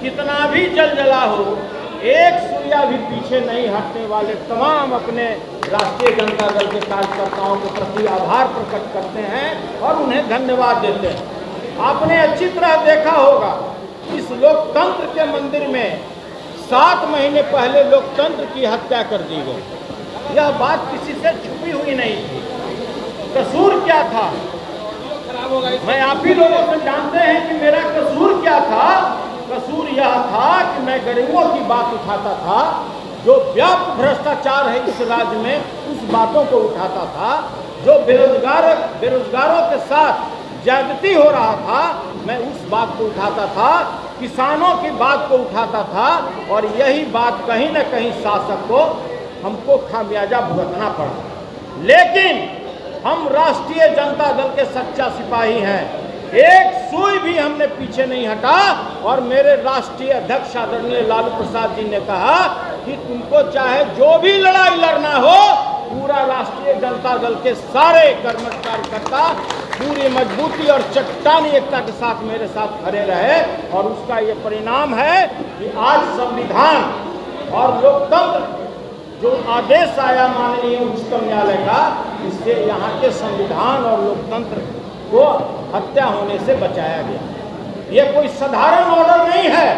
कितना भी जला हो, एक सुइया भी पीछे नहीं हटने वाले तमाम अपने राष्ट्रीय जनता दल के कार्यकर्ताओं के प्रति आभार प्रकट करते हैं और उन्हें धन्यवाद देते हैं। आपने अच्छी तरह देखा होगा, इस लोकतंत्र के मंदिर में 7 महीने पहले लोकतंत्र की हत्या कर दी गई। यह बात किसी से छुपी हुई नहीं थी। कसूर क्या था? मैं आप ही लोगों से जानते हैं कि मेरा कसूर क्या था। कसूर यह था कि मैं गरीबों की बात उठाता था, जो व्यापक भ्रष्टाचार है इस राज्य में उस बातों को उठाता था, जो बेरोजगारों के साथ ज्यादती हो रहा था मैं उस बात को उठाता था, किसानों की बात को उठाता था। और यही बात कहीं न कहीं शासक को हमको खामियाजा भुगतना पड़ा। लेकिन हम राष्ट्रीय जनता दल के सच्चा सिपाही हैं, एक सुई भी हमने पीछे नहीं हटा। और मेरे राष्ट्रीय अध्यक्ष आदरणीय लालू प्रसाद जी ने कहा कि तुमको चाहे जो भी लड़ाई लड़ना हो, पूरा राष्ट्रीय जनता दल के सारे कर्मठ कार्यकर्ता पूरी मजबूती और चट्टानी एकता के साथ मेरे साथ खड़े रहे। और उसका ये परिणाम है कि आज संविधान और लोकतंत्र जो आदेश आया माननीय उच्चतम न्यायालय का, इससे यहाँ के संविधान और लोकतंत्र को हत्या होने से बचाया गया। ये कोई साधारण ऑर्डर नहीं है।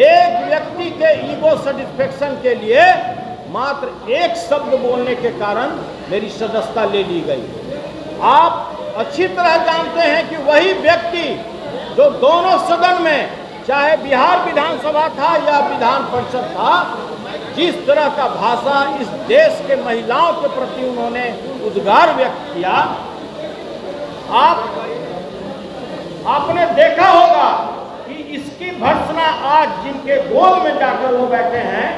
एक व्यक्ति के ईगो सेटिस्फेक्शन के लिए मात्र एक शब्द बोलने के कारण मेरी सदस्यता ले ली गई। आप अच्छी तरह जानते हैं कि वही व्यक्ति जो दोनों सदन में, चाहे बिहार विधानसभा था या विधान परिषद था, जिस तरह का भाषा इस देश के महिलाओं के प्रति उन्होंने उद्गार व्यक्त किया, आपने देखा होगा कि इसकी भर्त्सना आज जिनके गोद में जाकर वो बैठे हैं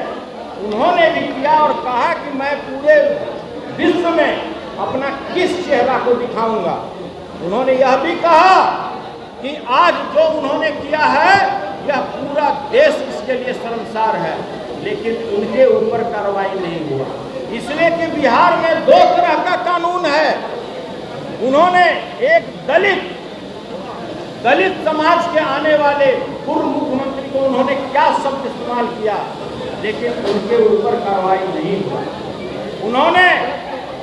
उन्होंने भी किया और कहा कि मैं पूरे विश्व में अपना किस चेहरा को दिखाऊंगा। उन्होंने यह भी कहा कि आज जो उन्होंने किया है यह पूरा देश इसके लिए शर्मसार है, लेकिन उनके ऊपर कार्रवाई नहीं हुआ, इसलिए कि बिहार में 2 तरह का कानून है। उन्होंने एक दलित समाज के आने वाले पूर्व मुख्यमंत्री को उन्होंने क्या शब्द इस्तेमाल किया, लेकिन उनके ऊपर कार्रवाई नहीं हुआ। उन्होंने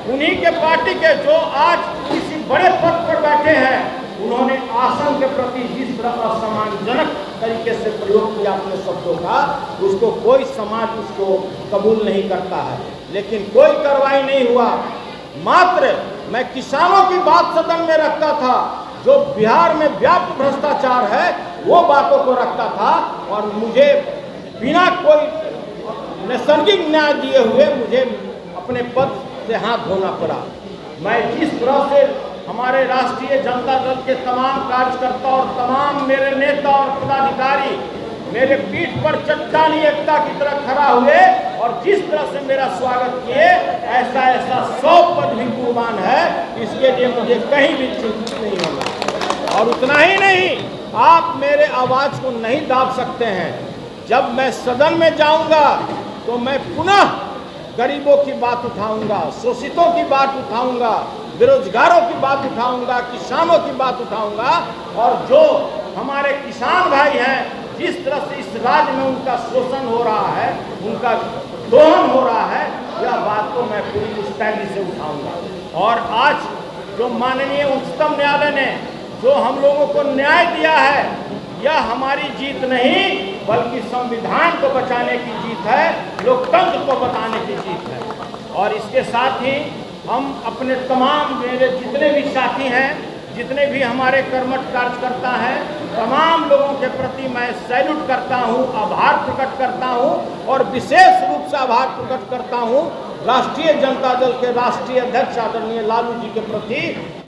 उन्हीं के पार्टी के जो आज किसी बड़े पद पर बैठे हैं, उन्होंने आसन के प्रति जिस तरह असम्मानजनक तरीके से प्रयोग किया अपने शब्दों का, उसको कोई समाज उसको कबूल नहीं करता है, लेकिन कोई कार्रवाई नहीं हुआ। मात्र मैं किसानों की बात सदन में रखता था, जो बिहार में व्यापक भ्रष्टाचार है वो बातों को रखता था, और मुझे बिना कोई नैसर्गिक न्याय दिए हुए मुझे अपने पद से हाथ धोना पड़ा। मैं जिस तरह से हमारे राष्ट्रीय जनता दल के तमाम कार्यकर्ता और तमाम मेरे नेता और पदाधिकारी मेरे पीठ पर चट्टानी एकता की तरह खड़ा हुए और जिस तरह से मेरा स्वागत किए, ऐसा 100 पद भी कुर्बान है, इसके लिए मुझे कहीं भी चिंतित नहीं होगा। और उतना ही नहीं, आप मेरे आवाज़ को नहीं दाब सकते हैं। जब मैं सदन में जाऊंगा तो मैं पुनः गरीबों की बात उठाऊंगा, शोषितों की बात उठाऊंगा, बेरोजगारों की बात उठाऊंगा, किसानों की बात उठाऊंगा। और जो हमारे किसान भाई हैं, जिस तरह से इस राज्य में उनका शोषण हो रहा है, उनका दोहन हो रहा है, यह बात को मैं पूरी मुस्तैदी से उठाऊंगा। और आज जो माननीय उच्चतम न्यायालय ने जो हम लोगों को न्याय दिया है, यह हमारी जीत नहीं बल्कि संविधान को बचाने की जीत है, लोकतंत्र को बचाने की जीत है। और इसके साथ ही हम अपने तमाम मेरे जितने भी साथी हैं, जितने भी हमारे कर्मठ कार्यकर्ता हैं, तमाम लोगों के प्रति मैं सैल्यूट करता हूं, आभार प्रकट करता हूं। और विशेष रूप से आभार प्रकट करता हूं राष्ट्रीय जनता दल के राष्ट्रीय अध्यक्ष आदरणीय लालू जी के प्रति।